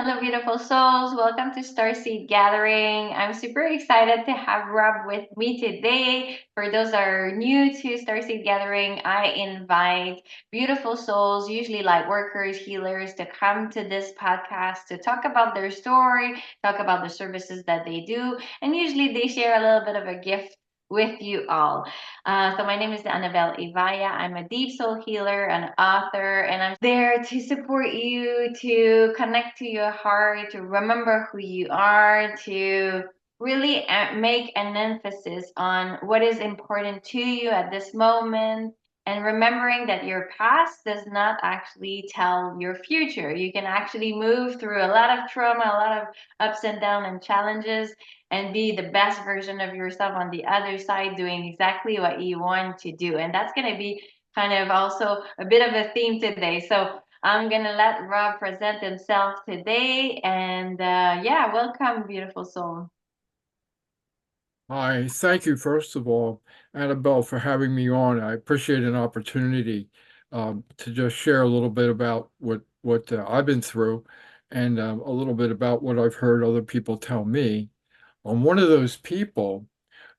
Hello, beautiful souls. Welcome to Starseed Gathering. I'm super excited to have Rob with me today. For those that are new to Starseed Gathering, I invite beautiful souls, usually light workers, healers, to come to this podcast to talk about their story, talk about the services that they do, and usually they share a little bit of a gift with you all. So my name is Annabelle Ivaya. I'm a deep soul healer, an author, and I'm there to support you, to connect to your heart, to remember who you are, to really make an emphasis on what is important to you at this moment. And remembering that your past does not actually tell your future. You can actually move through a lot of trauma, a lot of ups and downs and challenges, and be the best version of yourself on the other side, doing exactly what you want to do. And that's going to be kind of also a bit of a theme today. So I'm going to let Rob present himself today. And yeah, welcome, beautiful soul. Hi, thank you, first of all, Annabelle, for having me on. I appreciate an opportunity to just share a little bit about what I've been through and a little bit about what I've heard other people tell me. I'm one of those people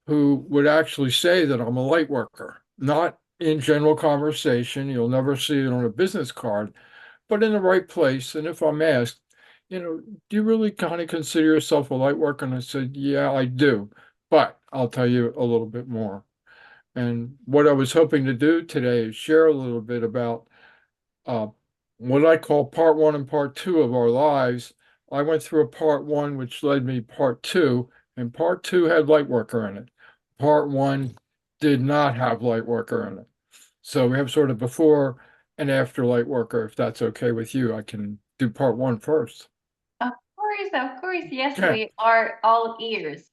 who would actually say that I'm a light worker, not in general conversation. You'll never see it on a business card, but in the right place. And if I'm asked, do you really kind of consider yourself a light worker? And I said, yeah, I do. But I'll tell you a little bit more. And what I was hoping to do today is share a little bit about uh, what I call part one and part two of our lives. I went through a part one, which led me part two, and part two had light worker in it. Part one did not have light worker in it. So we have sort of before and after light worker. If that's okay with you, I can do part one first. Of course. Yes, Okay. we are all ears.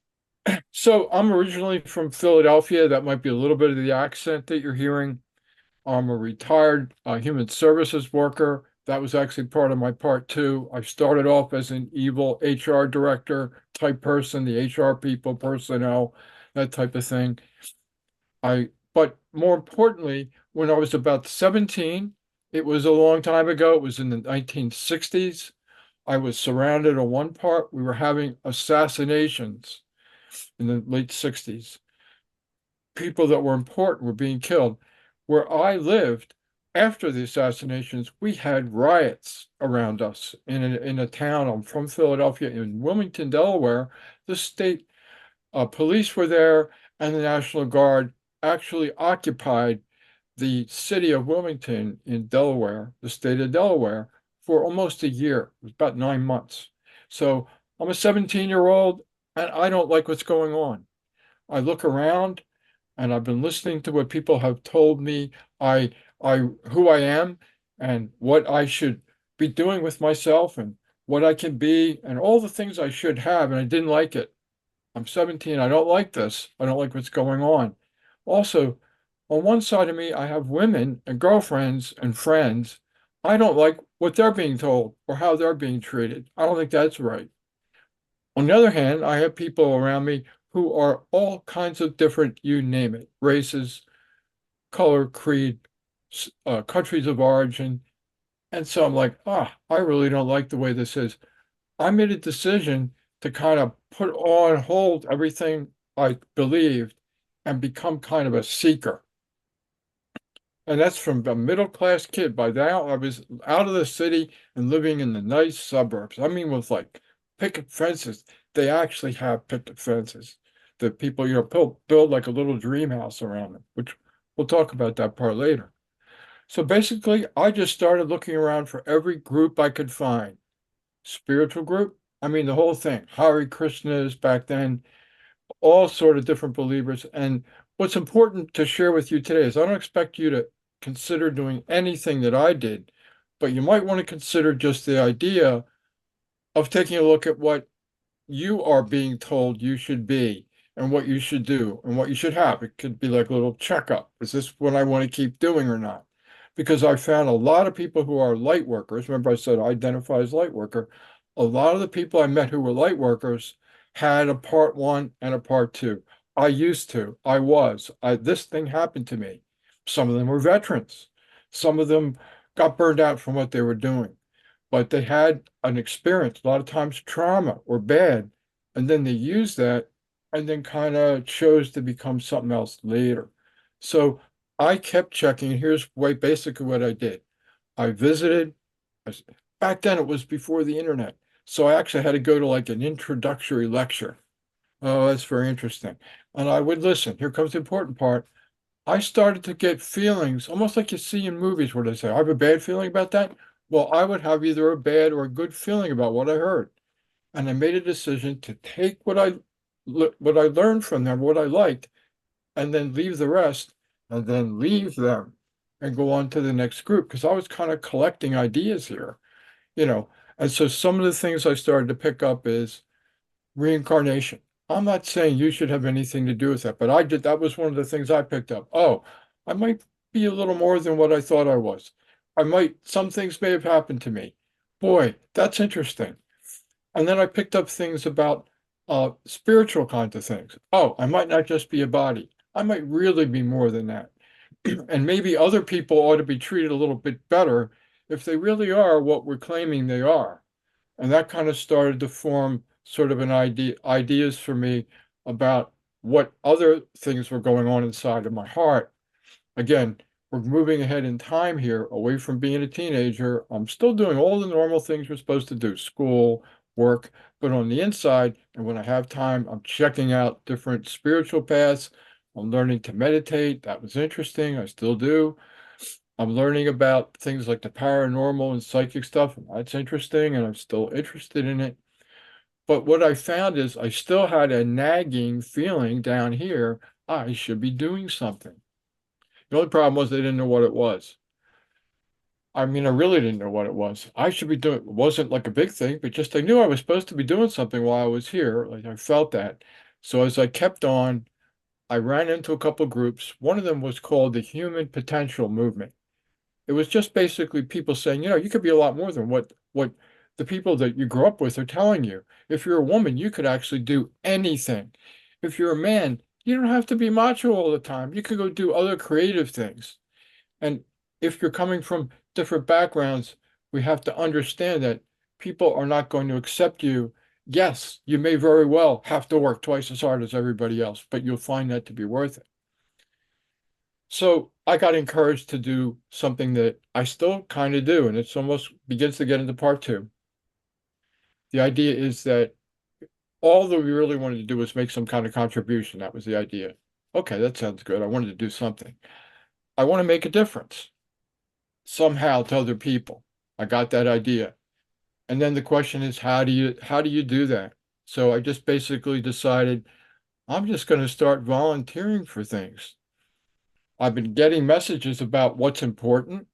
So I'm originally from Philadelphia. That might be a little bit of the accent that you're hearing. I'm a retired human services worker. That was actually part of my part two. I started off as an evil HR director type person, the HR people, personnel, that type of thing. But more importantly, when I was about 17, it was a long time ago. It was in the 1960s. I was surrounded on one part. We were having assassinations in the late 60s. People that were important were being killed. Where I lived, after the assassinations, we had riots around us in a town. I'm from Philadelphia, in Wilmington, Delaware. The state police were there, and the National Guard actually occupied the city of Wilmington in Delaware, the state of Delaware, for almost a year. It was about 9 months. So I'm a 17-year-old, and I don't like what's going on. I look around and I've been listening to what people have told me I who I am and what I should be doing with myself and what I can be and all the things I should have, and I didn't like it. I'm 17. I don't like this. I don't like what's going on. Also, on one side of me, I have women and girlfriends and friends. I don't like what they're being told or how they're being treated. I don't think that's right. On the other hand, I have people around me who are all kinds of different, you name it, races, color, creed, countries of origin. And so I'm like, I really don't like the way this is. I made a decision to kind of put on hold everything I believed and become kind of a seeker. And that's from a middle class kid. By now, I was out of the city and living in the nice suburbs. I mean, with like picket fences. They actually have picket fences that people, build like a little dream house around them, which we'll talk about that part later. So basically, I just started looking around for every group I could find. Spiritual group, I mean, the whole thing. Hare Krishnas back then, all sort of different believers. And what's important to share with you today is I don't expect you to consider doing anything that I did, but you might want to consider just the idea of taking a look at what you are being told you should be and what you should do and what you should have. It could be like a little checkup. Is this what I want to keep doing or not? Because I found a lot of people who are light workers. Remember, I said I identify as light worker. A lot of the people I met who were light workers had a part one and a part two. I used to. This thing happened to me. Some of them were veterans. Some of them got burned out from what they were doing. but they had an experience, a lot of times trauma or bad, and then they used that and then kind of chose to become something else later. So I kept checking, and here's basically what I did. I visited, I s- back then it was before the internet. So I actually had to go to like an introductory lecture. Oh, that's very interesting. And I would listen. Here comes the important part. I started to get feelings, almost like you see in movies where they say, I have a bad feeling about that. Well, I would have either a bad or a good feeling about what I heard. And I made a decision to take what I learned from them, what I liked, and then leave the rest, and then leave them and go on to the next group. Because I was kind of collecting ideas here, you know. And so some of the things I started to pick up is reincarnation. I'm not saying you should have anything to do with that, but I did. That was one of the things I picked up. Oh, I might be a little more than what I thought I was. Some things may have happened to me. Boy, that's interesting. And then I picked up things about spiritual kinds of things. Oh, I might not just be a body. I might really be more than that. And maybe other people ought to be treated a little bit better if they really are what we're claiming they are. And that kind of started to form sort of ideas for me about what other things were going on inside of my heart. Again, we're moving ahead in time here, away from being a teenager. I'm still doing all the normal things we're supposed to do, school, work, but on the inside, and when I have time, I'm checking out different spiritual paths. I'm learning to meditate. That was interesting. I still do. I'm learning about things like the paranormal and psychic stuff. And that's interesting, and I'm still interested in it. But what I found is I still had a nagging feeling down here. I should be doing something. The only problem was they didn't know what it was. I mean, I really didn't know what it was. I should be doing, it wasn't like a big thing, but just I knew I was supposed to be doing something while I was here. Like I felt that. So as I kept on, I ran into a couple groups. One of them was called the Human Potential Movement. It was just basically people saying, you could be a lot more than what the people that you grew up with are telling you. If you're a woman, you could actually do anything. If you're a man, you don't have to be macho all the time. You could go do other creative things. And if you're coming from different backgrounds, we have to understand that people are not going to accept you. Yes, you may very well have to work twice as hard as everybody else, but you'll find that to be worth it. So I got encouraged to do something that I still kind of do, and it's almost begins to get into part two. The idea is that all that we really wanted to do was make some kind of contribution. That was the idea. Okay, that sounds good. I wanted to do something. I want to make a difference somehow to other people. I got that idea. And then the question is, how do you do that? So I just basically decided I'm just going to start volunteering for things. I've been getting messages about what's important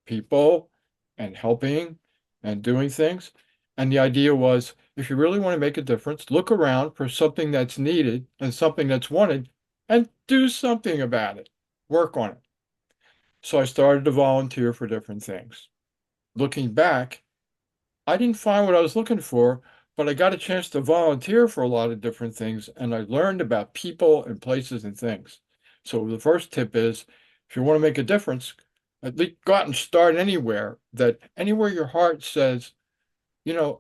people and helping and doing things. And the idea was if you really want to make a difference, look around for something that's needed and something that's wanted and do something about it. Work on it. So I started to volunteer for different things. Looking back, I didn't find what I was looking for, but I got a chance to volunteer for a lot of different things and I learned about people and places and things. So the first tip is if you want to make a difference, at least go out and start anywhere your heart says,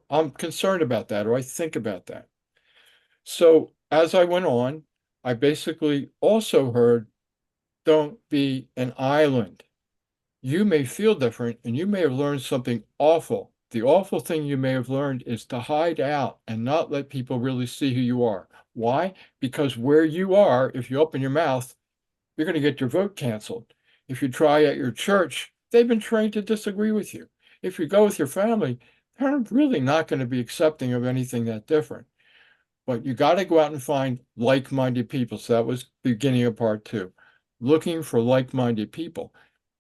I'm concerned about that or I think about that. So as I went on, I basically also heard, don't be an island. You may feel different and you may have learned something awful. The awful thing you may have learned is to hide out and not let people really see who you are. Why? Because where you are, if you open your mouth, you're going to get your vote canceled. If you try at your church, they've been trained to disagree with you. If you go with your family, they're really not going to be accepting of anything that different. But you got to go out and find like-minded people. So that was the beginning of part two, looking for like-minded people.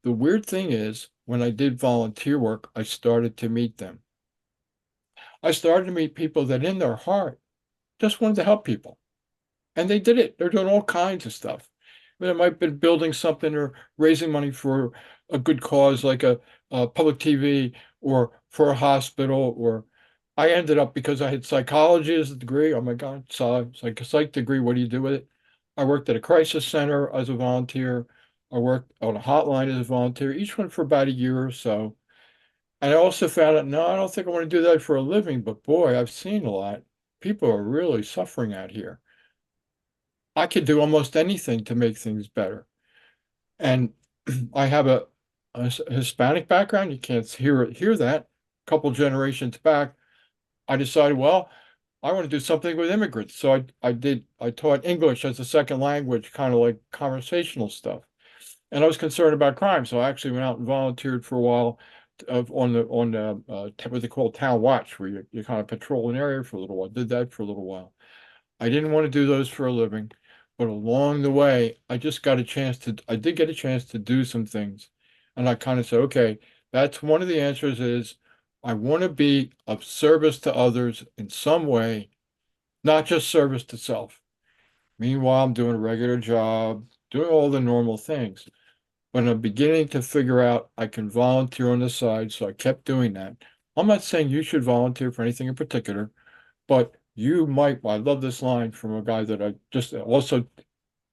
The weird thing is, when I did volunteer work, I started to meet them. I started to meet people that in their heart just wanted to help people. And they did it. They're doing all kinds of stuff. I mean, it might have been building something or raising money for a good cause like a public TV or for a hospital. Or I ended up because I had psychology as a degree. Oh my God, psych degree. What do you do with it? I worked at a crisis center as a volunteer. I worked on a hotline as a volunteer, each one for about a year or so. And I also found out, no, I don't think I want to do that for a living, but boy, I've seen a lot. People are really suffering out here. I could do almost anything to make things better. And I have a Hispanic background. You can't hear that. A couple generations back, I decided, well, I want to do something with immigrants. So I taught English as a second language, kind of like conversational stuff. And I was concerned about crime, so I actually went out and volunteered for a while on what they call town watch, where you kind of patrol an area for a little while. Did that for a little while. I didn't want to do those for a living, but along the way, I did get a chance to do some things. And I kind of said, okay, that's one of the answers is I want to be of service to others in some way, not just service to self. Meanwhile, I'm doing a regular job, doing all the normal things. But I'm beginning to figure out I can volunteer on the side, so I kept doing that. I'm not saying you should volunteer for anything in particular, but you might. I love this line from a guy that I just also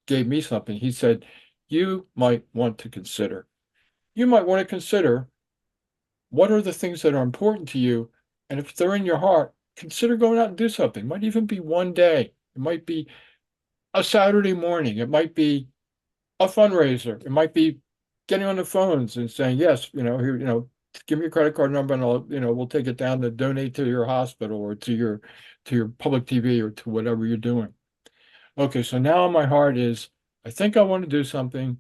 gave me something. He said, you might want to consider. You might want to consider what are the things that are important to you, and if they're in your heart, consider going out and do something. It might even be one day. It might be a Saturday morning. It might be a fundraiser. It might be getting on the phones and saying, yes, here, give me your credit card number and we'll take it down to donate to your hospital or to your public TV or to whatever you're doing. Okay, so now my heart is, I think I want to do something.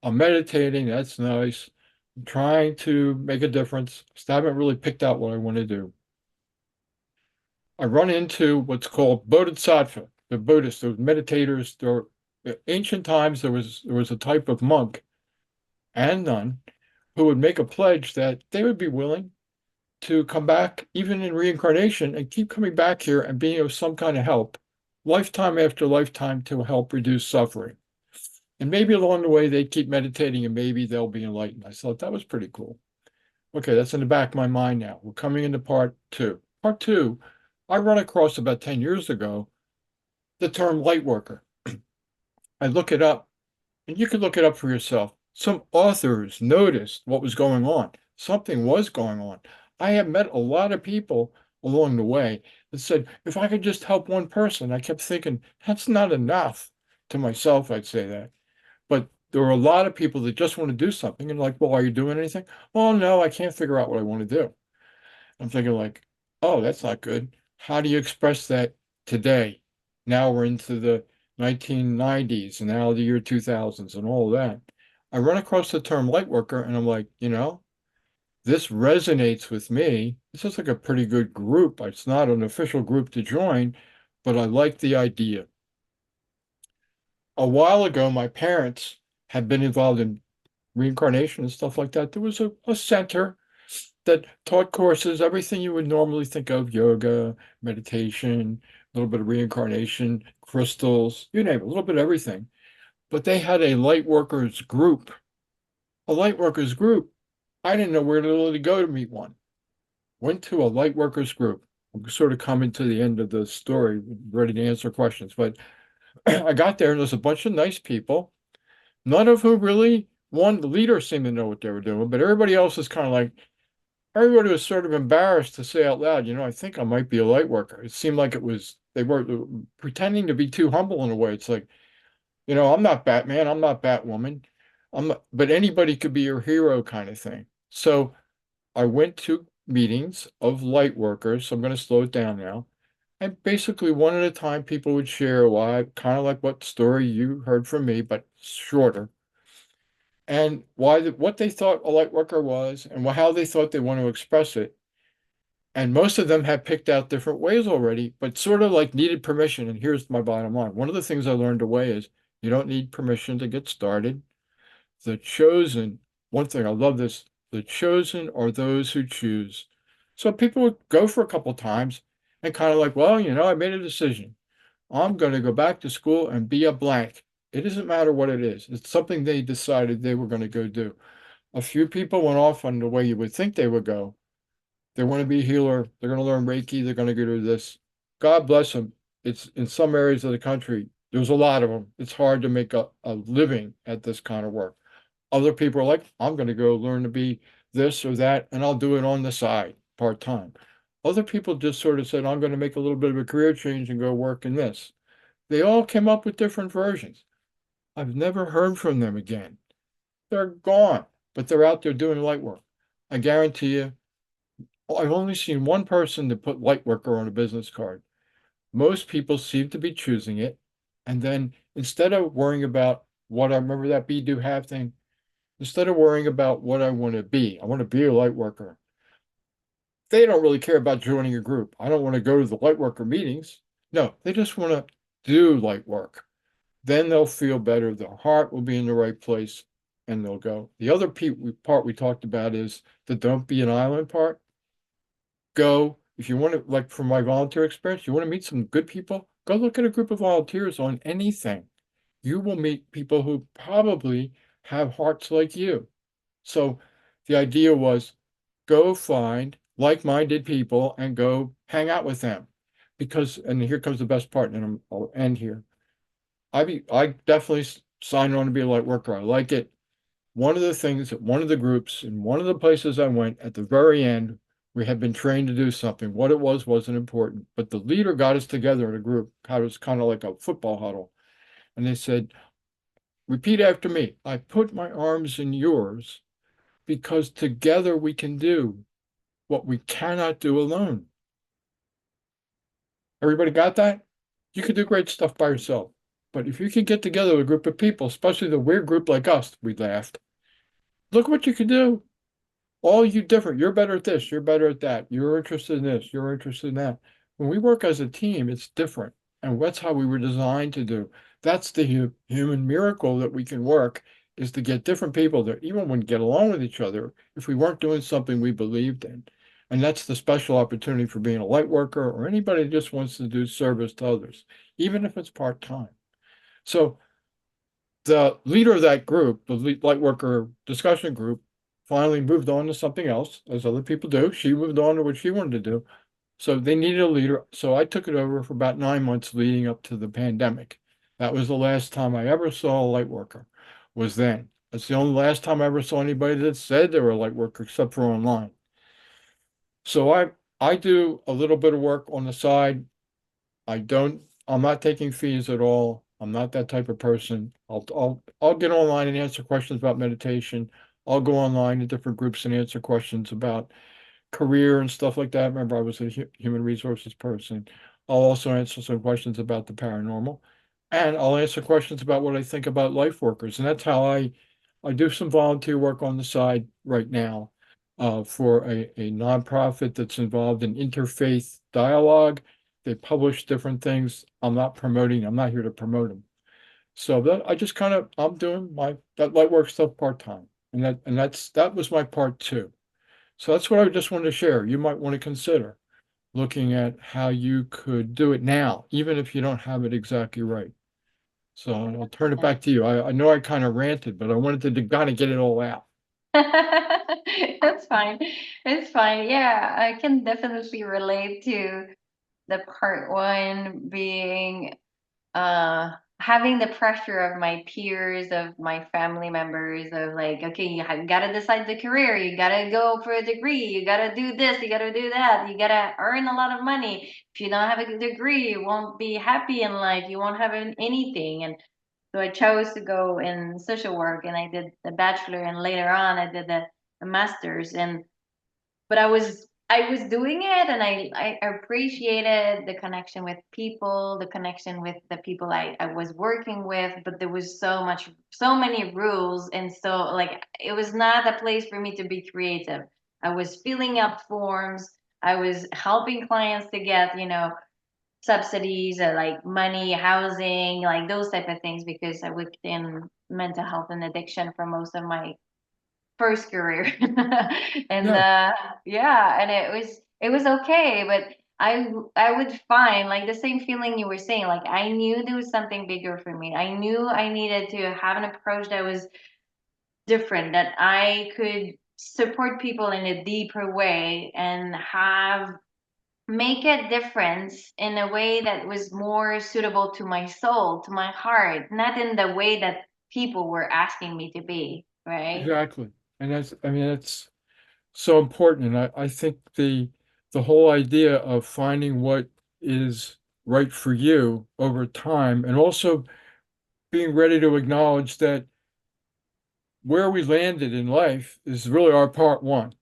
I'm meditating. That's nice. I'm trying to make a difference. Still haven't really picked out what I want to do. I run into what's called Bodhisattva, the Buddhists, those meditators. Ancient times, there was a type of monk and nun who would make a pledge that they would be willing to come back even in reincarnation and keep coming back here and being of some kind of help, lifetime after lifetime to help reduce suffering. And maybe along the way they keep meditating and maybe they'll be enlightened. I thought that was pretty cool. Okay, that's in the back of my mind now. We're coming into part two. Part two, I run across about 10 years ago the term lightworker. I look it up. And you can look it up for yourself. Some authors noticed what was going on. Something was going on. I have met a lot of people along the way that said, if I could just help one person, I kept thinking, that's not enough. To myself, I'd say that. But there are a lot of people that just want to do something and like, well, are you doing anything? Oh, no, I can't figure out what I want to do. I'm thinking like, oh, that's not good. How do you express that today? Now we're into the 1990s and now the year 2000s and all that. I run across the term light worker and I'm like, this resonates with me. This is like a pretty good group. It's not an official group to join, but I like the idea. A while ago, my parents had been involved in reincarnation and stuff like that. There was a center that taught courses, everything you would normally think of, yoga, meditation, a little bit of reincarnation, crystals, you name it, a little bit of everything. But they had a light workers group. A light workers group. I didn't know where to really go to meet one. Went to a light workers group. We're sort of coming to the end of the story, ready to answer questions. But I got there and there's a bunch of nice people, none of whom really, one, the leader seemed to know what they were doing, but everybody else is kind of like, everybody was sort of embarrassed to say out loud, I think I might be a light worker. It seemed like they were pretending to be too humble in a way. It's like, I'm not Batman, I'm not Batwoman, but anybody could be your hero kind of thing. So I went to meetings of light workers. So I'm going to slow it down now. And basically, one at a time, people would share why, kind of like what story you heard from me, but shorter, and what they thought a light worker was, and how they thought they want to express it. And most of them had picked out different ways already, but sort of like needed permission. And here's my bottom line. One of the things I learned away is you don't need permission to get started. The chosen, one thing I love this, the chosen are those who choose. So people would go for a couple times and kind of like, well, I made a decision. I'm going to go back to school and be a blank. It doesn't matter what it is. It's something they decided they were going to go do. A few people went off on the way you would think they would go. They want to be a healer. They're going to learn Reiki. They're going to go do this. God bless them. It's in some areas of the country, there's a lot of them. It's hard to make a living at this kind of work. Other people are like, I'm going to go learn to be this or that, and I'll do it on the side, part-time. Other people just sort of said, I'm going to make a little bit of a career change and go work in this. They all came up with different versions. I've never heard from them again. They're gone, but they're out there doing light work. I guarantee you, I've only seen one person that put light worker on a business card. Most people seem to be choosing it. And then instead of worrying about what I remember that be do have thing, instead of worrying about what I want to be a light worker. They don't really care about joining a group. I don't want to go to the light worker meetings. No, they just want to do light work. Then they'll feel better. Their heart will be in the right place and they'll go. The other part we talked about is the don't be an island part. Go, if you want to, like from my volunteer experience, you want to meet some good people, go look at a group of volunteers on anything. You will meet people who probably have hearts like you. So the idea was go find like-minded people and go hang out with them. Because, and here comes the best part, and I'll end here. I definitely signed on to be a light worker. I like it. One of the things at one of the groups in one of the places I went at the very end, we had been trained to do something. What it was wasn't important, but the leader got us together in a group. It was kind of like a football huddle. And they said, repeat after me. I put my arms in yours because together we can do what we cannot do alone. Everybody got that? You could do great stuff by yourself. But if you could get together with a group of people, especially the weird group like us, we laughed. Look what you could do. All you different. You're better at this. You're better at that. You're interested in this. You're interested in that. When we work as a team, it's different. And that's how we were designed to do. That's the human miracle that we can work is to get different people that even wouldn't get along with each other if we weren't doing something we believed in. And that's the special opportunity for being a light worker or anybody that just wants to do service to others, even if it's part-time. So the leader of that group, the light worker discussion group, finally moved on to something else, as other people do. She moved on to what she wanted to do. So they needed a leader. So I took it over for about 9 months leading up to the pandemic. That was the last time I ever saw a light worker, was then. That's the only last time I ever saw anybody that said they were a light worker, except for online. So I do a little bit of work on the side. I'm not taking fees at all. I'm not that type of person. I'll get online and answer questions about meditation. I'll go online to different groups and answer questions about career and stuff like that. Remember, I was a human resources person. I'll also answer some questions about the paranormal, and I'll answer questions about what I think about life workers. And that's how I do some volunteer work on the side right now for a nonprofit that's involved in interfaith dialogue. They publish different things. I'm not here to promote them. So that I just kind of I'm doing my that light work stuff part-time. That was my part two. So that's what I just wanted to share. You might want to consider looking at how you could do it now, even if you don't have it exactly right. So I'll turn it back to you. I know I kind of ranted, but I wanted to kind of get it all out. That's fine. It's fine. Yeah, I can definitely relate to the part one being having the pressure of my peers, of my family members, of like, okay, gotta decide the career, you gotta go for a degree, you gotta do this, you gotta do that, you gotta earn a lot of money. If you don't have a degree, you won't be happy in life, you won't have anything. And so I chose to go in social work and I did the bachelor and later on I did the master's. And but I was doing it and I appreciated the connection with people, the connection with the people I was working with, but there was so many rules, and so like it was not a place for me to be creative. I was filling up forms, I was helping clients to get, subsidies, like money, housing, like those type of things, because I worked in mental health and addiction for most of my first career. And Yeah, yeah, and it was okay, but I would find like the same feeling you were saying, like I knew there was something bigger for me. I knew I needed to have an approach that was different, that I could support people in a deeper way and have make a difference in a way that was more suitable to my soul, to my heart, not in the way that people were asking me to be, right? exactly. And that's, I mean, it's so important. And I think the whole idea of finding what is right for you over time and also being ready to acknowledge that where we landed in life is really our part one.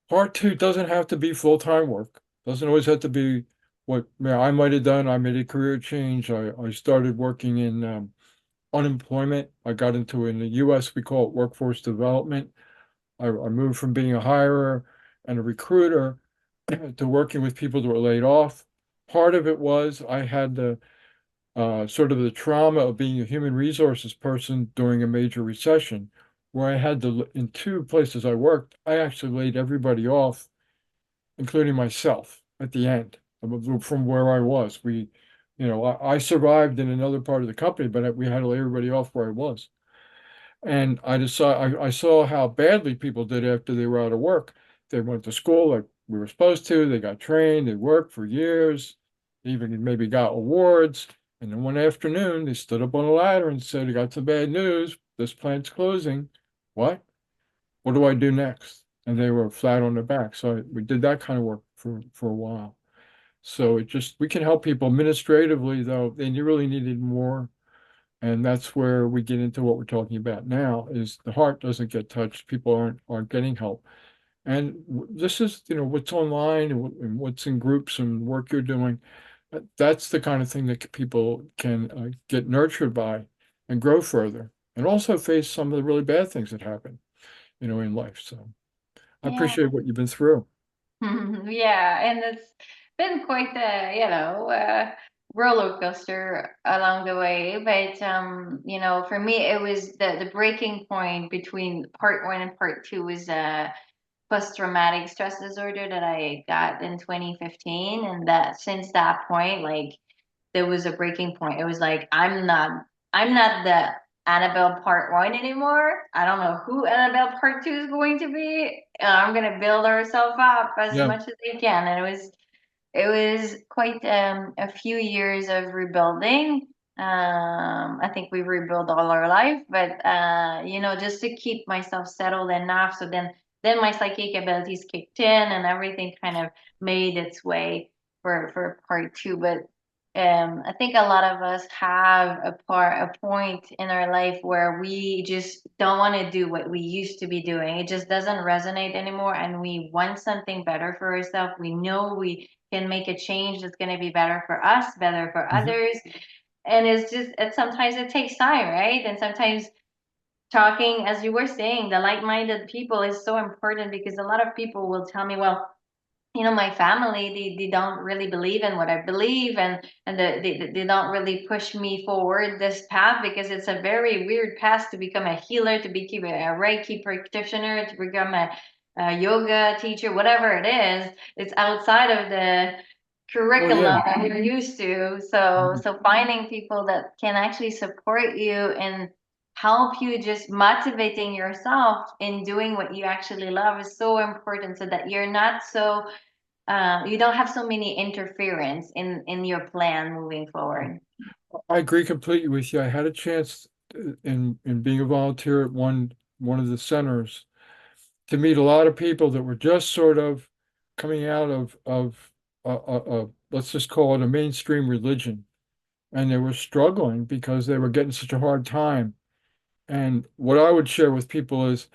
Part two doesn't have to be full-time work. Doesn't always have to be what I might have done. I made a career change. I started working in unemployment. I got into in the US, we call it workforce development. I moved from being a hirer and a recruiter to working with people that were laid off. Part of it was I had the sort of the trauma of being a human resources person during a major recession, where I had to, in two places I worked, I actually laid everybody off, including myself at the end from where I was. I survived in another part of the company, but we had to lay everybody off where I was. And I saw how badly people did after they were out of work. They went to school like we were supposed to. They got trained. They worked for years, even maybe got awards. And then one afternoon, they stood up on a ladder and said, "I got some bad news. This plant's closing." What? What do I do next? And they were flat on their back. So we did that kind of work for a while. So we can help people administratively, though. They really needed more. And that's where we get into what we're talking about now is the heart doesn't get touched. People aren't getting help. And this is, what's online and what's in groups and work you're doing. That's the kind of thing that people can get nurtured by and grow further and also face some of the really bad things that happen, in life. So I Yeah. appreciate what you've been through. Yeah, and it's been quite the roller coaster along the way. But for me, it was the breaking point between part one and part two was post-traumatic stress disorder that I got in 2015, and that since that point, like there was a breaking point. It was like I'm not the Annabelle part one anymore. I don't know who Annabelle part two is going to be. I'm gonna build herself up as Yeah. much as I can, and it was quite a few years of rebuilding. I think we rebuild all our life, but just to keep myself settled enough, so then my psychic abilities kicked in, and everything kind of made its way for part two. But I think a lot of us have a point in our life where we just don't want to do what we used to be doing. It just doesn't resonate anymore, and we want something better for ourselves. We know we can make a change that's going to be better for us, better for Mhm. others. And sometimes it takes time, right? And sometimes talking, as you were saying, the like-minded people is so important because a lot of people will tell me, well, my family, they don't really believe in what I believe, and they don't really push me forward this path because it's a very weird path to become a healer, to become a Reiki practitioner, to become a yoga teacher, whatever it is. It's outside of the Oh, yeah. curriculum that we're used to. So Mhm. so finding people that can actually support you and help you just motivating yourself in doing what you actually love is so important, so that you're not so you don't have so many interference in your plan moving forward. I agree completely with you. I had a chance in being a volunteer at one of the centers to meet a lot of people that were just sort of coming out of let's just call it a mainstream religion, and they were struggling because they were getting such a hard time. And what I would share with people is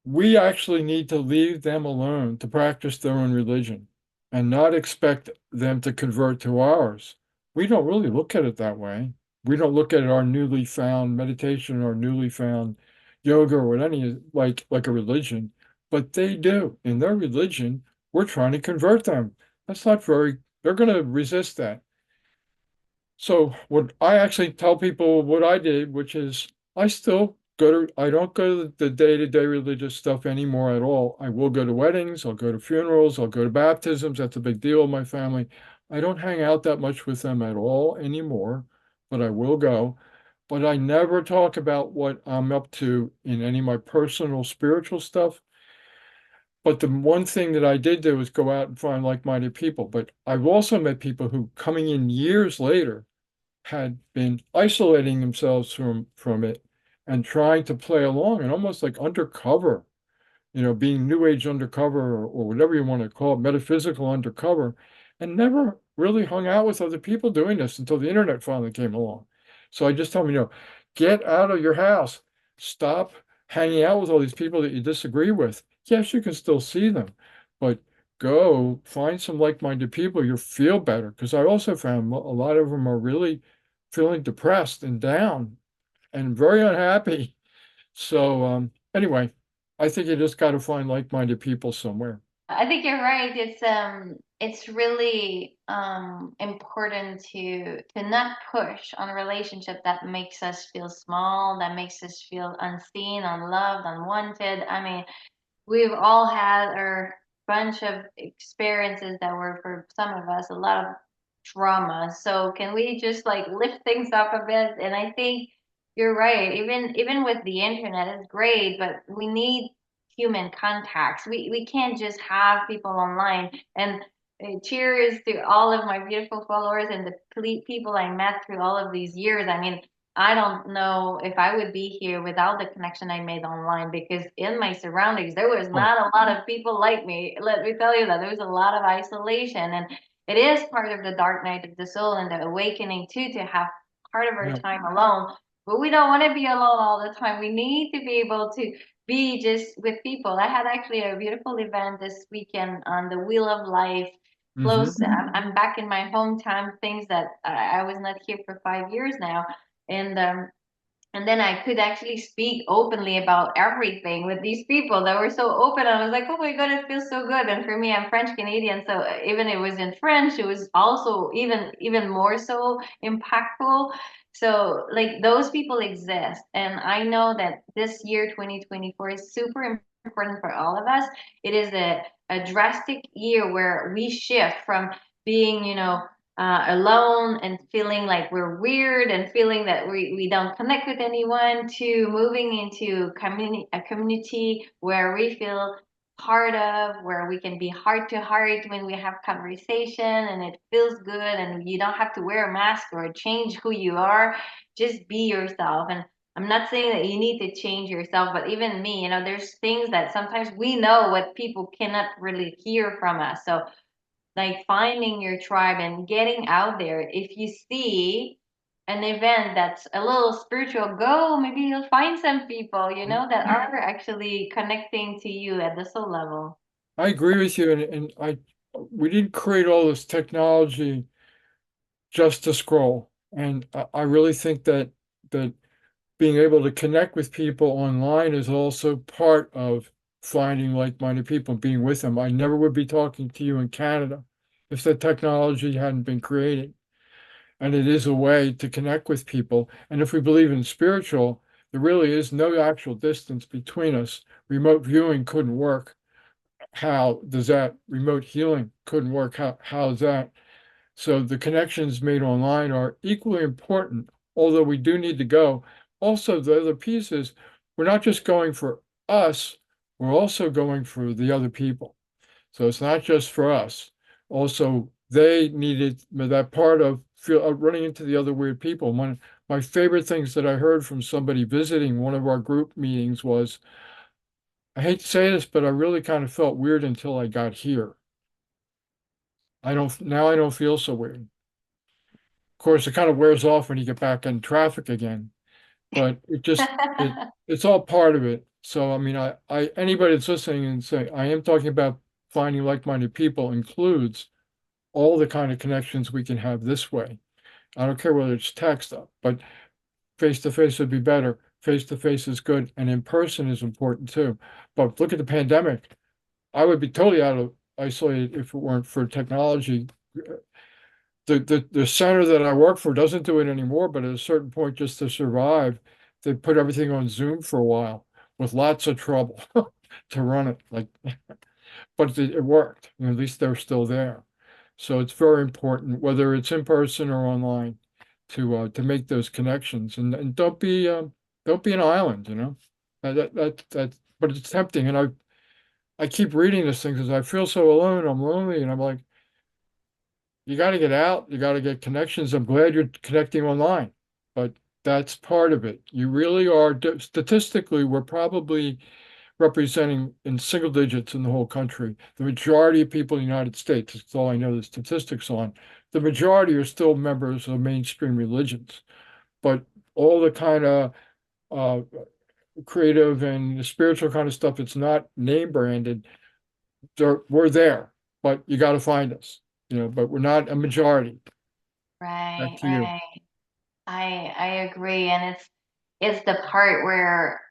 we actually need to leave them alone to practice their own religion and not expect them to convert to ours. We don't really look at it that way. We don't look at our newly found meditation or newly found yoga or what any like a religion, but they do. In their religion, we're trying to convert them. They're going to resist that. So what I actually tell people what I did, which is I don't go to the day-to-day religious stuff anymore at all. I will go to weddings, I'll go to funerals, I'll go to baptisms. That's a big deal in my family. I don't hang out that much with them at all anymore, but I will go. But I never talk about what I'm up to in any of my personal spiritual stuff. But the one thing that I did do was go out and find like-minded people. But I've also met people who coming in years later had been isolating themselves from it and trying to play along and almost like undercover. being New Age undercover or whatever you want to call it, metaphysical undercover, and never really hung out with other people doing this until the internet finally came along. So I just tell them, get out of your house. Stop hanging out with all these people that you disagree with. Yes, you can still see them, but go find some like-minded people. You'll feel better. Because I also found a lot of them are really feeling depressed and down and very unhappy. So anyway, I think you just got to find like-minded people somewhere. I think you're right. It's really important to not push on a relationship that makes us feel small, that makes us feel unseen, unloved, unwanted. I mean, we've all had our bunch of experiences that were for some of us a lot of trauma. So can we just like lift things up a bit? And I think you're right. Even with the internet, it's great, but we need human contacts. We can't just have people online. And cheers to all of my beautiful followers and the people I met through all of these years. I mean, I don't know if I would be here without the connection I made online because in my surroundings, there was Oh, not a lot of people like me. Let me tell you that there was a lot of isolation. And it is part of the dark night of the soul and the awakening too, to have part of our yeah. time alone. But we don't want to be alone all the time. We need to be able to be just with people. I had actually a beautiful event this weekend on the Wheel of Life Hmm. close. I'm back in my hometown, things that I was not here for 5 years now. And and then I could actually speak openly about everything with these people that were so open. I was like, oh my God, it feels so good. And for me, I'm French Canadian, so even it was in French, it was also even more so impactful. So like those people exist, and I know that this year 2024 is super important for all of us. It is a drastic year where we shift from being, alone and feeling like we're weird and feeling that we don't connect with anyone to moving into a community where we feel part of, where we can be heart to heart when we have conversation and it feels good and you don't have to wear a mask or change who you are. Just be yourself. And I'm not saying that you need to change yourself, but even me, there's things that sometimes we know what people cannot really hear from us. So like finding your tribe and getting out there. If you see an event that's a little spiritual, go. Maybe you'll find some people, that are actually connecting to you at the soul level. I agree with you, and we didn't create all this technology just to scroll. And I really think that being able to connect with people online is also part of finding like-minded people, being with them. I never would be talking to you in Canada if the technology hadn't been created. And it is a way to connect with people. And if we believe in spiritual, there really is no actual distance between us. Remote viewing couldn't work. How does that? Remote healing couldn't work. How is that? So the connections made online are equally important, although we do need to go. Also, the other piece is we're not just going for us, we're also going for the other people. So it's not just for us. Also, they needed that part of running into the other weird people. One of my favorite things that I heard from somebody visiting one of our group meetings was, I hate to say this, but I really kind of felt weird until I got here. Now I don't feel so weird. Of course, it kind of wears off when you get back in traffic again, but it's all part of it. So I mean, anybody that's listening and saying I am talking about finding like-minded people includes all the kind of connections we can have this way. I don't care whether it's text, but face to face would be better. Face to face is good, and in person is important too. But look at the pandemic. I would be totally out of isolated if it weren't for technology. The center that I work for doesn't do it anymore, but at a certain point, just to survive, they put everything on Zoom for a while with lots of trouble to run it. But it worked. At least they're still there. So it's very important, whether it's in person or online, to make those connections and don't be an island, but it's tempting. And I keep reading this thing because I feel so alone. I'm lonely, and I'm like, you got to get out. You got to get connections. I'm glad you're connecting online, but that's part of it. You really are. Statistically, we're probably representing in single digits in the whole country. The majority of people in the United States, that's all I know the statistics on, the majority are still members of mainstream religions. But all the kind of uh, creative and the spiritual kind of stuff, it's not name branded. We're there, but you got to find us, but we're not a majority. Back Right, to you. right. I agree, and it's the part where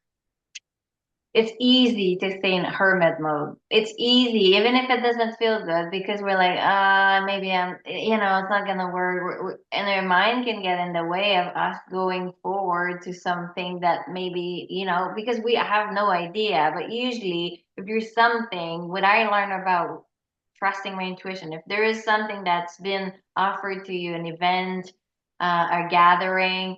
it's easy to stay in hermit mode. It's easy, even if it doesn't feel good, because we're like, maybe it's not gonna work. And our mind can get in the way of us going forward to something that maybe, because we have no idea. But usually, if there's something, what I learned about trusting my intuition, if there is something that's been offered to you, an event, a gathering,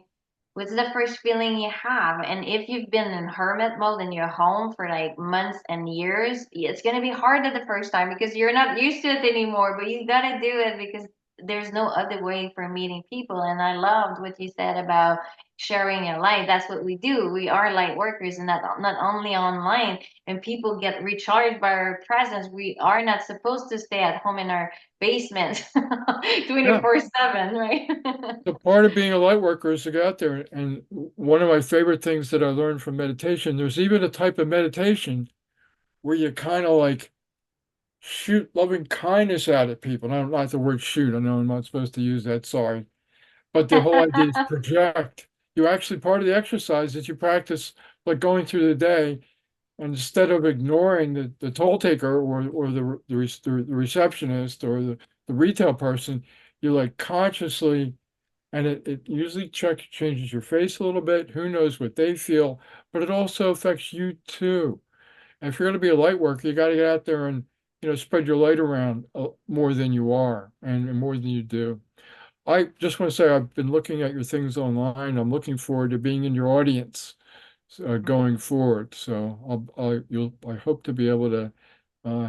what's the first feeling you have? And if you've been in hermit mode in your home for like months and years, it's going to be hard at the first time because you're not used to it anymore, but you got to do it because there's no other way for meeting people. And I loved what you said about sharing your light. That's what we do. We are light workers, and that not only online. And people get recharged by our presence. We are not supposed to stay at home in our basement Yeah. 24/7, right? So part of being a light worker is to get out there. And one of my favorite things that I learned from meditation, there's even a type of meditation where you kind of like shoot loving kindness out at people. Now, not the word shoot. I know I'm not supposed to use that. Sorry. But the whole idea is project. You actually, part of the exercise is you practice like going through the day, and instead of ignoring the toll taker or the receptionist or the retail person, you like consciously, and it usually changes your face a little bit. Who knows what they feel, but it also affects you too. And if you're going to be a light worker, you got to get out there and spread your light around more than you are and more than you do. I just want to say I've been looking at your things online. I'm looking forward to being in your audience going forward. So I hope to be able to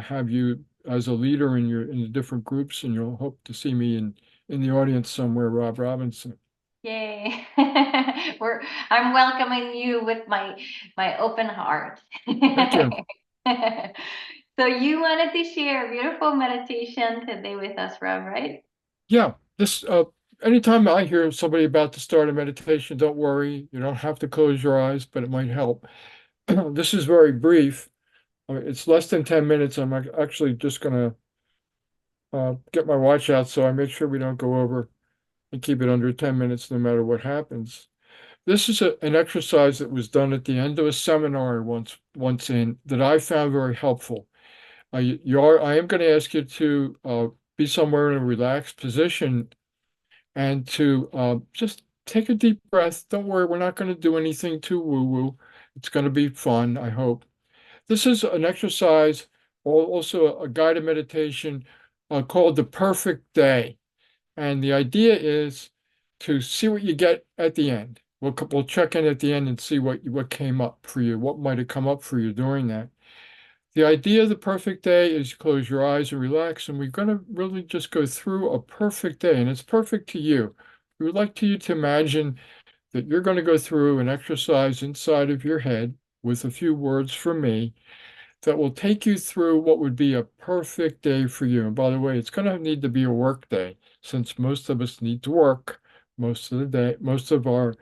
have you as a leader in the different groups, and you'll hope to see me in the audience somewhere, Rob Robinson. Yay. I'm welcoming you with my open heart. Thank you. So you wanted to share a beautiful meditation today with us, Rob, right? Yeah, this anytime I hear somebody about to start a meditation, don't worry. You don't have to close your eyes, but it might help. This is very brief. It's less than 10 minutes. I'm actually just gonna get my watch out so I make sure we don't go over and keep it under 10 minutes no matter what happens. This is an exercise that was done at the end of a seminar once in that I found very helpful. I am going to ask you to be somewhere in a relaxed position and to just take a deep breath. Don't worry, we're not going to do anything too woo-woo. It's going to be fun, I hope. This is an exercise, also a guided meditation called the perfect day. And the idea is to see what you get at the end. We'll check in at the end and see what came up for you, what might have come up for you during that. The idea of the perfect day is close your eyes and relax, and we're going to really just go through a perfect day, and it's perfect to you. We would like you to imagine that you're going to go through an exercise inside of your head with a few words from me that will take you through what would be a perfect day for you. And by the way, it's going to need to be a work day since most of us need to work most of the day, most of our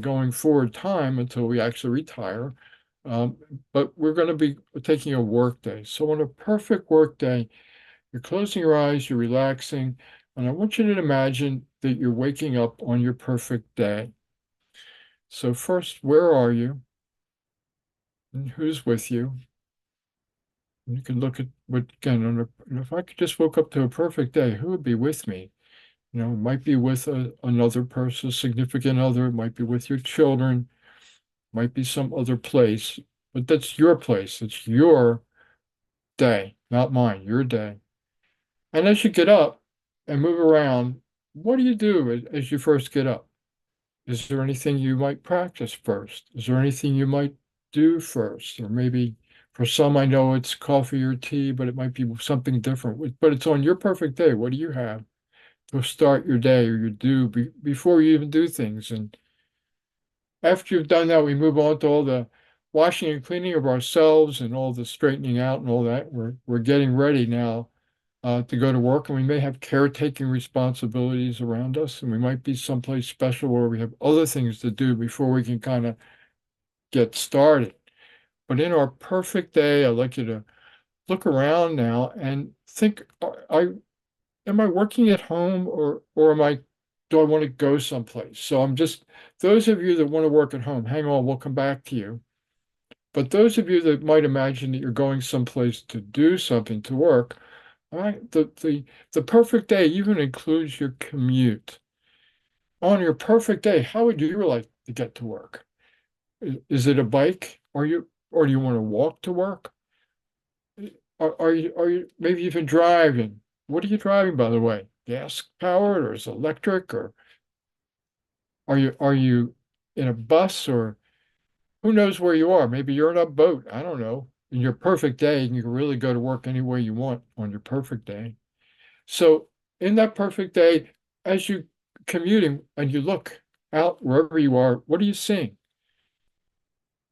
going forward time until we actually retire. Um, but we're going to be taking a work day. So on a perfect work day, you're closing your eyes, you're relaxing, and I want you to imagine that you're waking up on your perfect day. So first, where are you? And who's with you? You can look at what again, if I could just woke up to a perfect day, who would be with me? It might be with another person, a significant other, it might be with your children, might be some other place, but that's your place. It's your day, not mine, your day. And as you get up and move around, what do you do as you first get up? Is there anything you might practice first? Is there anything you might do first? Or maybe for some, I know it's coffee or tea, but it might be something different. But it's on your perfect day. What do you have to start your day or you do before you even do things? And after you've done that, we move on to all the washing and cleaning of ourselves and all the straightening out and all that, we're getting ready now to go to work, and we may have caretaking responsibilities around us, and we might be someplace special where we have other things to do before we can kind of get started. But in our perfect day, I'd like you to look around now and think, am I working at home or do I want to go someplace? So I'm just, those of you that want to work at home, hang on, we'll come back to you. But those of you that might imagine that you're going someplace to do something, to work, all right, the perfect day even includes your commute. On your perfect day, how would you like to get to work? Is it a bike? Or do you want to walk to work? Are you maybe even driving? What are you driving, by the way? Gas powered or is it electric? Or are you in a bus, or who knows where you are? Maybe you're in a boat. I don't know. In your perfect day, you can really go to work any way you want on your perfect day. So in that perfect day, as you commuting and you look out wherever you are, what are you seeing?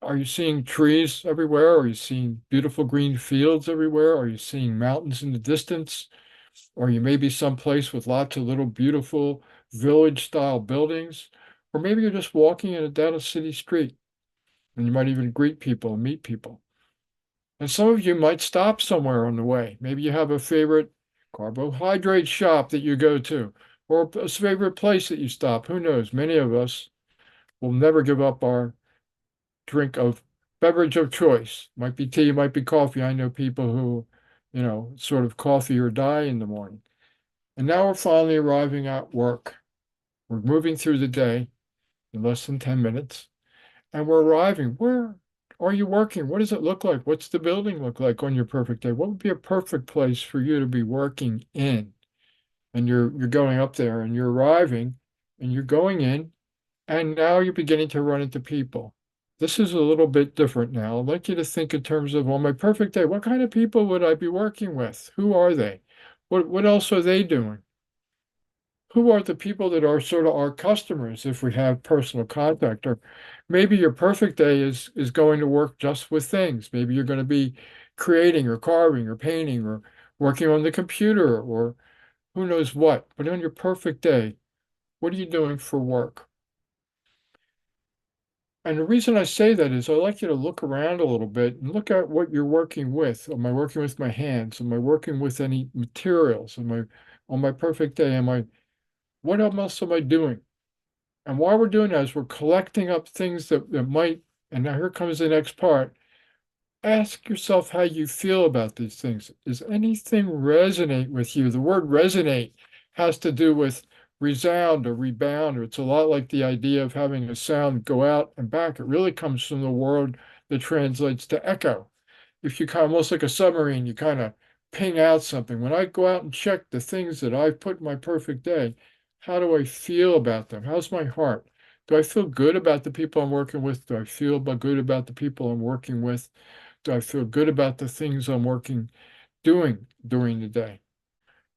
Are you seeing trees everywhere? Are you seeing beautiful green fields everywhere? Are you seeing mountains in the distance? Or you may be someplace with lots of little beautiful village style buildings. Or maybe you're just walking down a city street and you might even greet people and meet people. And some of you might stop somewhere on the way. Maybe you have a favorite carbohydrate shop that you go to, or a favorite place that you stop. Who knows? Many of us will never give up our drink of beverage of choice. Might be tea, might be coffee. I know people who, sort of coffee or die in the morning. And now we're finally arriving at work. We're moving through the day in less than 10 minutes, and we're arriving. Where are you working? What does it look like? What's the building look like on your perfect day? What would be a perfect place for you to be working in? And you're going up there and you're arriving and you're going in, and now you're beginning to run into people. This is a little bit different now. I'd like you to think in terms of, on my perfect day, what kind of people would I be working with? Who are they? What else are they doing? Who are the people that are sort of our customers if we have personal contact? Or maybe your perfect day is going to work just with things. Maybe you're going to be creating or carving or painting or working on the computer or who knows what. But on your perfect day, what are you doing for work? And the reason I say that is I like you to look around a little bit and look at what you're working with. Am I working with my hands? Am I working with any materials? Am I on my perfect day? What else am I doing? And while we're doing that is we're collecting up things that might, and now here comes the next part. Ask yourself how you feel about these things. Does anything resonate with you? The word resonate has to do with resound or rebound, or it's a lot like the idea of having a sound go out and back. It really comes from the word that translates to echo. If you kind of almost like a submarine, you kind of ping out something. When I go out and check the things that I've put in my perfect day, how do I feel about them? How's my heart? Do I feel good about the people I'm working with? Do I feel good about the people I'm working with? Do I feel good about the things I'm doing during the day?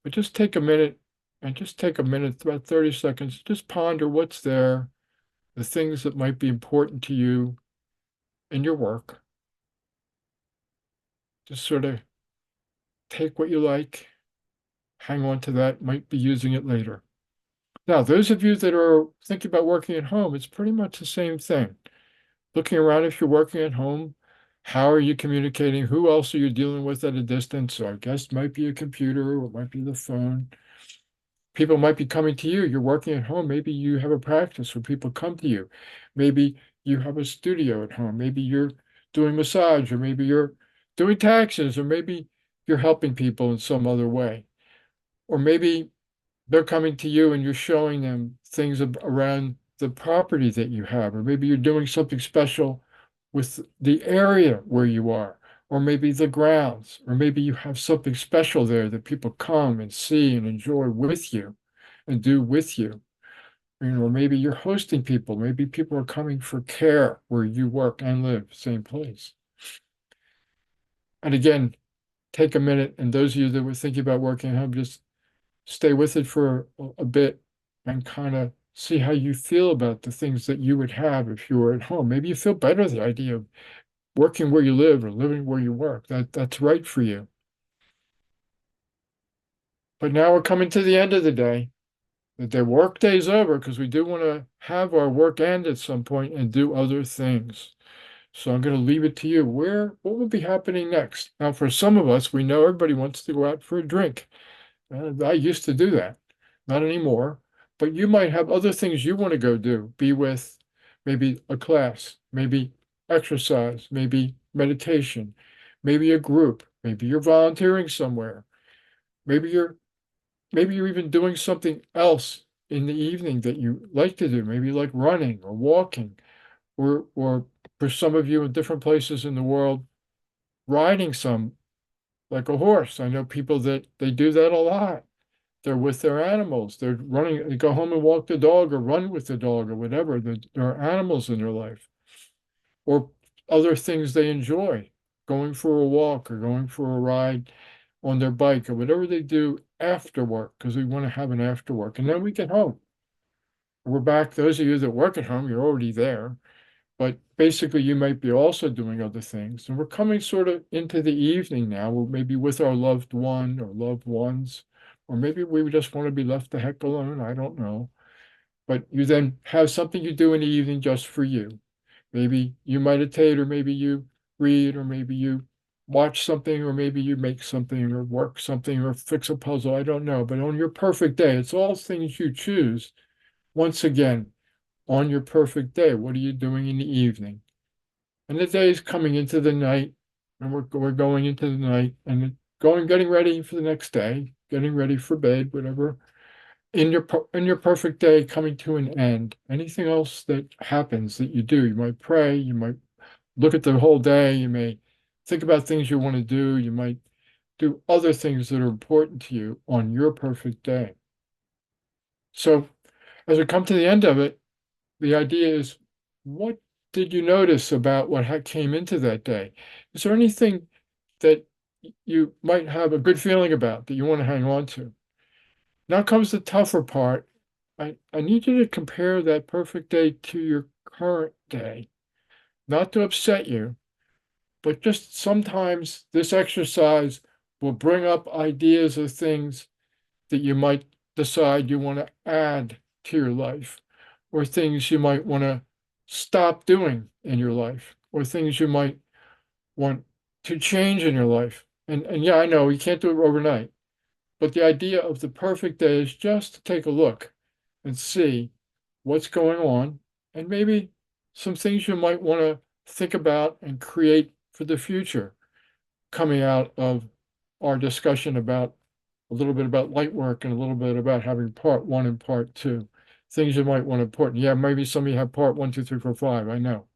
But just take a minute and just take a minute, about 30 seconds, just ponder what's there, the things that might be important to you in your work. Just sort of take what you like, hang on to that, might be using it later. Now, those of you that are thinking about working at home, it's pretty much the same thing. Looking around, if you're working at home, how are you communicating? Who else are you dealing with at a distance? So I guess it might be a computer or it might be the phone. People might be coming to you. You're working at home. Maybe you have a practice where people come to you. Maybe you have a studio at home. Maybe you're doing massage, or maybe you're doing taxes, or maybe you're helping people in some other way. Or maybe they're coming to you and you're showing them things around the property that you have, or maybe you're doing something special with the area where you are, or maybe the grounds, or maybe you have something special there that people come and see and enjoy with you and do with you. Or maybe you're hosting people. Maybe people are coming for care where you work and live, same place. And again, take a minute, and those of you that were thinking about working at home, just stay with it for a bit and kind of see how you feel about the things that you would have if you were at home. Maybe you feel better the idea of working where you live or living where you work. That's right for you. But now we're coming to the end of the day. The work day's over because we do want to have our work end at some point and do other things. So I'm going to leave it to you. What will be happening next? Now, for some of us, we know everybody wants to go out for a drink. I used to do that, not anymore. But you might have other things you want to go do, be with maybe a class, maybe exercise, maybe meditation, maybe a group, maybe you're volunteering somewhere, maybe you're even doing something else in the evening that you like to do, maybe like running or walking, or for some of you in different places in the world, riding some like a horse. I know people that they do that a lot. They're with their animals. They're running, they go home and walk the dog or run with the dog or whatever. There are animals in their life or other things they enjoy, going for a walk or going for a ride on their bike or whatever they do after work, because we want to have an after work. And then we get home. We're back. Those of you that work at home, you're already there. But basically, you might be also doing other things. And we're coming sort of into the evening now. We're maybe with our loved one or loved ones, or maybe we just want to be left the heck alone. I don't know. But you then have something you do in the evening just for you. Maybe you meditate, or maybe you read, or maybe you watch something, or maybe you make something, or work something, or fix a puzzle. I don't know. But on your perfect day, it's all things you choose. Once again, on your perfect day, what are you doing in the evening? And the day is coming into the night, and we're going into the night, and getting ready for the next day, getting ready for bed, whatever. In your perfect day coming to an end, anything else that happens that you do, you might pray, you might look at the whole day, you may think about things you want to do, you might do other things that are important to you on your perfect day. So as we come to the end of it, the idea is, what did you notice about what came into that day? Is there anything that you might have a good feeling about that you want to hang on to? Now comes the tougher part. I need you to compare that perfect day to your current day, not to upset you, but just sometimes this exercise will bring up ideas of things that you might decide you want to add to your life, or things you might want to stop doing in your life, or things you might want to change in your life. And yeah, I know you can't do it overnight, but the idea of the perfect day is just to take a look and see what's going on, and maybe some things you might want to think about and create for the future coming out of our discussion about a little bit about light work and a little bit about having part one and part two. Things you might want to put. Yeah, maybe some of you have part one, two, three, four, five. I know.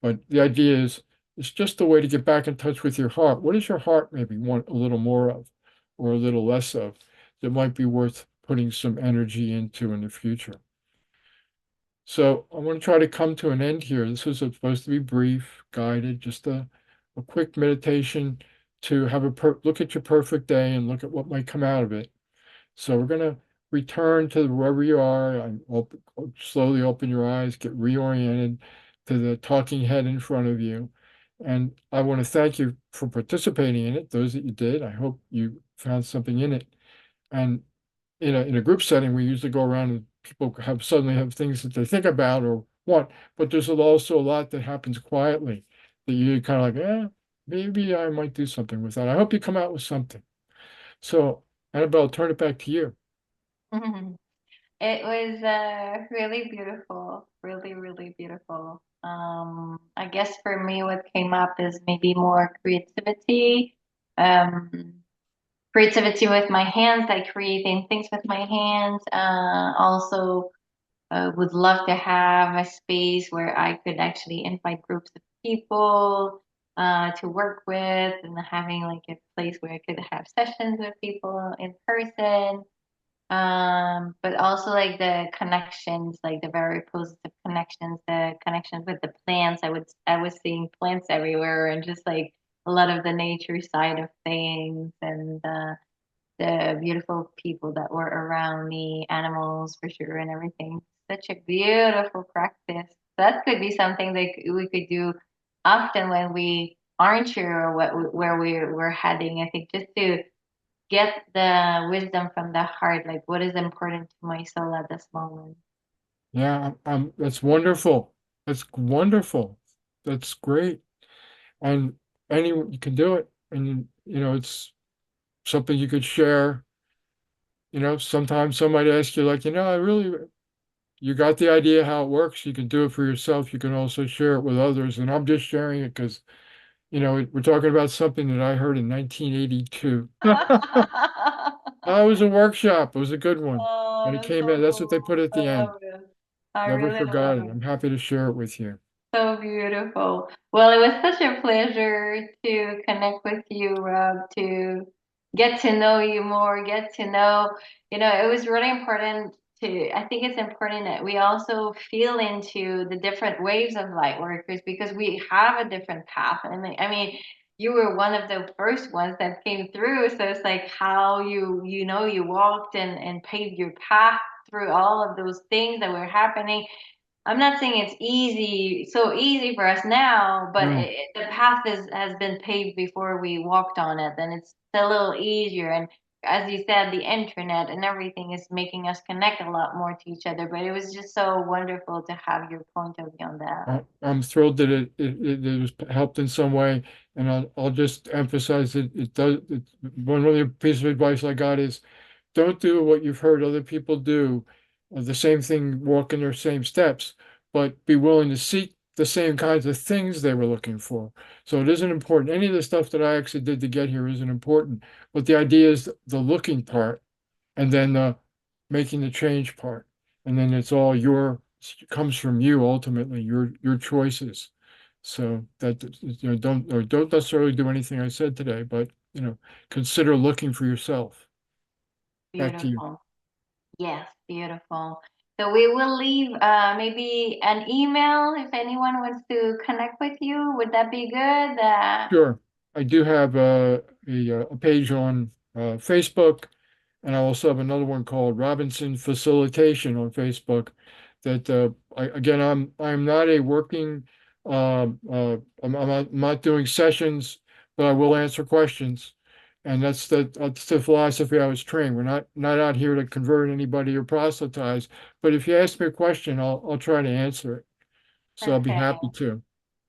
But the idea is it's just a way to get back in touch with your heart. What does your heart maybe want a little more of or a little less of that might be worth putting some energy into in the future? So I want to try to come to an end here. This was supposed to be brief, guided, just a quick meditation to have look at your perfect day and look at what might come out of it. So we're going to return to wherever you are and slowly open your eyes, get reoriented to the talking head in front of you. And I want to thank you for participating in it, those that you did. I hope you found something in it. And in a group setting, we usually go around and people suddenly have things that they think about or want, but there's also a lot that happens quietly that you kind of like, maybe I might do something with that. I hope you come out with something. So, Annabelle, I'll turn it back to you. It was really beautiful, really, really beautiful. I guess for me, what came up is maybe more creativity, um, creativity with my hands, like creating things with my hands. Also, would love to have a space where I could actually invite groups of people to work with, and having like a place where I could have sessions with people in person. But also like the connections, like the very positive connections, the connections with the plants. I was seeing plants everywhere, and just like a lot of the nature side of things, and the beautiful people that were around me, animals for sure, and everything. Such a beautiful practice. That could be something that we could do often when we aren't sure where we're heading. I think just to get the wisdom from the heart, like what is important to my soul at this moment. Yeah, that's wonderful. That's wonderful. That's great. And anyone you can do it. And it's something you could share. Sometimes somebody asks you, like, I really, you got the idea how it works. You can do it for yourself. You can also share it with others. And I'm just sharing it because, we're talking about something that I heard in 1982. No, it was a workshop. It was a good one. Oh, And it that's came in. so That's what they cool. put at I the love end. it. I Never really love forgot it. it. I'm happy to share it with you. So beautiful. Well, it was such a pleasure to connect with you, Rob, to get to know you more, get to know, it was really important I think it's important that we also feel into the different waves of light workers because we have a different path. And I mean, you were one of the first ones that came through. So it's like how you walked and paved your path through all of those things that were happening. I'm not saying it's so easy for us now, but No, the path has been paved before we walked on it, and it's a little easier. And as you said, the internet and everything is making us connect a lot more to each other. But it was just so wonderful to have your point of view on that. I'm thrilled that it was helped in some way. And I'll just emphasize that it does. One of the pieces of advice I got is don't do what you've heard other people do, the same thing, walk in their same steps, but be willing to seek the same kinds of things they were looking for. So it isn't important. Any of the stuff that I actually did to get here isn't important, but the idea is the looking part and then the making the change part. And then it's all comes from you ultimately, your choices. So that don't necessarily do anything I said today, but consider looking for yourself. Back to you. Beautiful. Yes, beautiful. So we will leave maybe an email if anyone wants to connect with you. Would that be good? Sure. I do have a page on Facebook, and I also have another one called Robinson Facilitation on Facebook. That again, I'm not a working, I'm not doing sessions, but I will answer questions, and that's the philosophy I was trained. We're not out here to convert anybody or proselytize, but if you ask me a question, I'll try to answer it. So I'll be Okay. happy to.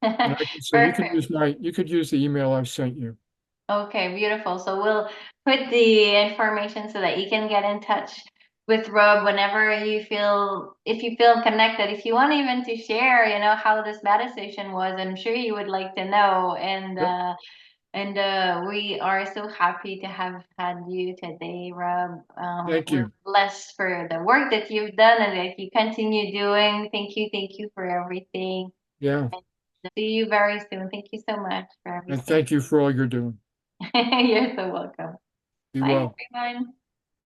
And so Perfect. you could use the email I've sent you. Okay, beautiful. So we'll put the information so that you can get in touch with Rob whenever if you feel connected. If you want even to share, how this meditation was, I'm sure you would like to know. Yep. And we are so happy to have had you today, Rob. Thank We're you. blessed for the work that you've done and that you continue doing. Thank you for everything. Yeah. See you very soon. Thank you so much for And everything. thank you for all you're doing. You're so welcome. Be Bye, well. everyone.